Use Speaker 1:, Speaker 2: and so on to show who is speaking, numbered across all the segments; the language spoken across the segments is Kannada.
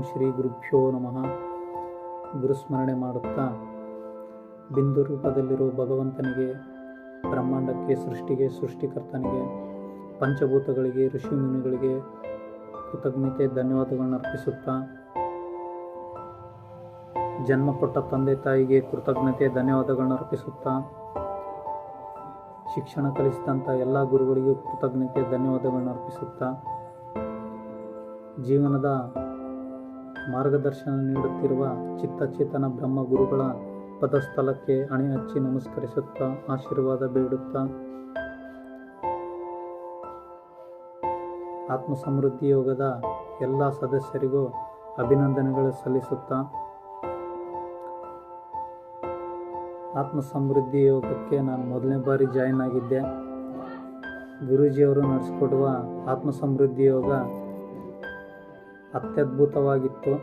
Speaker 1: ಶ್ರೀ ಗುರುಭ್ಯೋ ನಮಃ. ಗುರುಸ್ಮರಣೆ ಮಾಡುತ್ತಾ ಬಿಂದು ರೂಪದಲ್ಲಿರುವ ಭಗವಂತನಿಗೆ, ಬ್ರಹ್ಮಾಂಡಕ್ಕೆ, ಸೃಷ್ಟಿಗೆ, ಸೃಷ್ಟಿಕರ್ತನಿಗೆ, ಪಂಚಭೂತಗಳಿಗೆ, ಋಷಿ ಮುನಿಗಳಿಗೆ ಕೃತಜ್ಞತೆ ಧನ್ಯವಾದಗಳನ್ನು ಅರ್ಪಿಸುತ್ತಾ, ಜನ್ಮ ಕೊಟ್ಟ ತಂದೆ ತಾಯಿಗೆ ಕೃತಜ್ಞತೆ ಧನ್ಯವಾದಗಳನ್ನು ಅರ್ಪಿಸುತ್ತಾ, ಶಿಕ್ಷಣ ಕಲಿಸಿದಂಥ ಎಲ್ಲ ಗುರುಗಳಿಗೂ ಕೃತಜ್ಞತೆ ಧನ್ಯವಾದಗಳನ್ನು ಅರ್ಪಿಸುತ್ತಾ, ಜೀವನದ ಮಾರ್ಗದರ್ಶನ ನೀಡುತ್ತಿರುವ ಚಿತ್ತಚೇತನ ಬ್ರಹ್ಮ ಗುರುಗಳ ಪದಸ್ಥಲಕ್ಕೆ ಅಣೆ ಹಚ್ಚಿ ನಮಸ್ಕರಿಸುತ್ತಾ, ಆಶೀರ್ವಾದ ಬೇಡುತ್ತಾ, ಆತ್ಮ ಸಮೃದ್ಧಿ ಯೋಗದ ಎಲ್ಲ ಸದಸ್ಯರಿಗೂ ಅಭಿನಂದನೆಗಳು ಸಲ್ಲಿಸುತ್ತಾ, ಆತ್ಮ ಸಮೃದ್ಧಿ ಯೋಗಕ್ಕೆ ನಾನು ಮೊದಲನೇ ಬಾರಿ ಜಾಯಿನ್ ಆಗಿದ್ದೆ. ಗುರೂಜಿಯವರು ನಡೆಸಿಕೊಡುವ ಆತ್ಮ ಸಮೃದ್ಧಿ ಯೋಗ ಅತ್ಯದ್ಭುತವಾಗಿತ್ತು.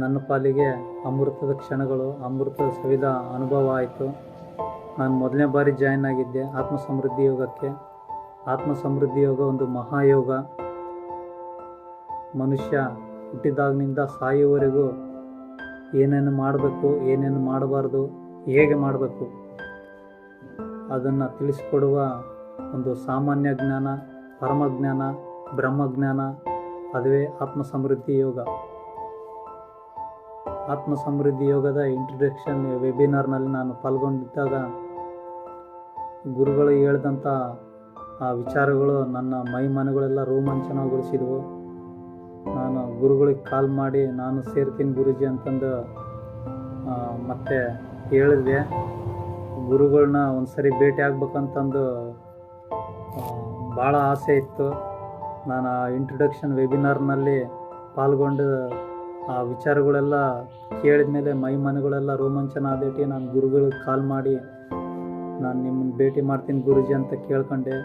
Speaker 1: ನನ್ನ ಪಾಲಿಗೆ ಅಮೃತದ ಕ್ಷಣಗಳು, ಅಮೃತದ ಸವಿದ ಅನುಭವ ಆಯಿತು. ನಾನು ಮೊದಲನೇ ಬಾರಿ ಜಾಯಿನ್ ಆಗಿದ್ದೆ ಆತ್ಮ ಸಮೃದ್ಧಿ ಯೋಗಕ್ಕೆ. ಆತ್ಮ ಸಮೃದ್ಧಿ ಯೋಗ ಒಂದು ಮಹಾಯೋಗ. ಮನುಷ್ಯ ಹುಟ್ಟಿದಾಗಿನಿಂದ ಸಾಯುವವರೆಗೂ ಏನೇನು ಮಾಡಬೇಕು, ಏನೇನು ಮಾಡಬಾರ್ದು, ಹೇಗೆ ಮಾಡಬೇಕು ಅದನ್ನು ತಿಳಿಸಿಕೊಡುವ ಒಂದು ಸಾಮಾನ್ಯ ಜ್ಞಾನ, ಪರಮಜ್ಞಾನ, ಬ್ರಹ್ಮಜ್ಞಾನ, ಅದುವೇ ಆತ್ಮ ಸಮೃದ್ಧಿ ಯೋಗ. ಆತ್ಮ ಸಮೃದ್ಧಿ ಯೋಗದ ಇಂಟ್ರಡಕ್ಷನ್ ವೆಬಿನಾರ್ನಲ್ಲಿ ನಾನು ಪಾಲ್ಗೊಂಡಿದ್ದಾಗ ಗುರುಗಳು ಹೇಳಿದಂಥ ಆ ವಿಚಾರಗಳು ನನ್ನ ಮೈ ಮನಗಳೆಲ್ಲ ರೋಮಾಂಚನಗೊಳಿಸಿದವು. ನಾನು ಗುರುಗಳಿಗೆ ಕಾಲ್ ಮಾಡಿ ನಾನು ಸೇರ್ತೀನಿ ಗುರೂಜಿ ಅಂತಂದು ಮತ್ತೆ ಹೇಳಿದೆ. ಗುರುಗಳನ್ನ ಒಂದು ಸರಿ ಭೇಟಿ ಆಗ್ಬೇಕಂತಂದು ಭಾಳ ಆಸೆ ಇತ್ತು. ನಾನು ಆ ಇಂಟ್ರಡಕ್ಷನ್ ವೆಬಿನಾರ್ನಲ್ಲಿ ಪಾಲ್ಗೊಂಡು ಆ ವಿಚಾರಗಳೆಲ್ಲ ಕೇಳಿದ ಮೇಲೆ ಮೈ ಮನಗಳೆಲ್ಲ ರೋಮಾಂಚನ ಆದೇಟಿ ನಾನು ಗುರುಗಳಿಗೆ ಕಾಲ್ ಮಾಡಿ ನಾನು ನಿಮ್ಮನ್ನು ಭೇಟಿ ಮಾಡ್ತೀನಿ ಗುರೂಜಿ ಅಂತ ಕೇಳ್ಕೊಂಡೆ.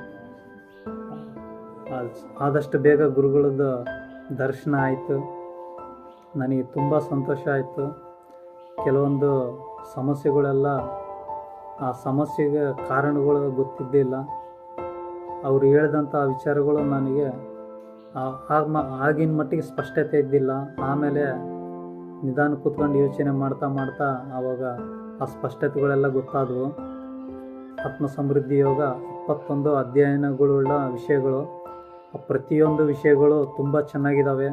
Speaker 1: ಆದಷ್ಟು ಬೇಗ ಗುರುಗಳದ್ದು ದರ್ಶನ ಆಯಿತು. ನನಗೆ ತುಂಬ ಸಂತೋಷ ಆಯಿತು. ಕೆಲವೊಂದು ಸಮಸ್ಯೆಗಳೆಲ್ಲ, ಆ ಸಮಸ್ಯೆಗೆ ಕಾರಣಗಳು ಗೊತ್ತಿದ್ದಿಲ್ಲ. ಅವರು ಹೇಳಿದಂಥ ವಿಚಾರಗಳು ನನಗೆ ಆಗಿನ ಮಟ್ಟಿಗೆ ಸ್ಪಷ್ಟತೆ ಇದ್ದಿಲ್ಲ. ಆಮೇಲೆ ನಿಧಾನ ಕೂತ್ಕೊಂಡು ಯೋಚನೆ ಮಾಡ್ತಾ ಆವಾಗ ಆ ಸ್ಪಷ್ಟತೆಗಳೆಲ್ಲ ಗೊತ್ತಾದವು. ಆತ್ಮ ಸಮೃದ್ಧಿ ಯೋಗ 21 ಅಧ್ಯಯನಗಳುಳ್ಳ ವಿಷಯಗಳು. ಆ ಪ್ರತಿಯೊಂದು ವಿಷಯಗಳು ತುಂಬ ಚೆನ್ನಾಗಿದ್ದಾವೆ.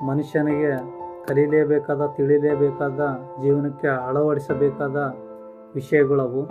Speaker 1: ಮನುಷ್ಯನಿಗೆ ಕಲೀಲೇಬೇಕಾದ, ತಿಳಿಲೇಬೇಕಾದ, ಜೀವನಕ್ಕೆ ಅಳವಡಿಸಬೇಕಾದ ವಿಷಯಗಳವು.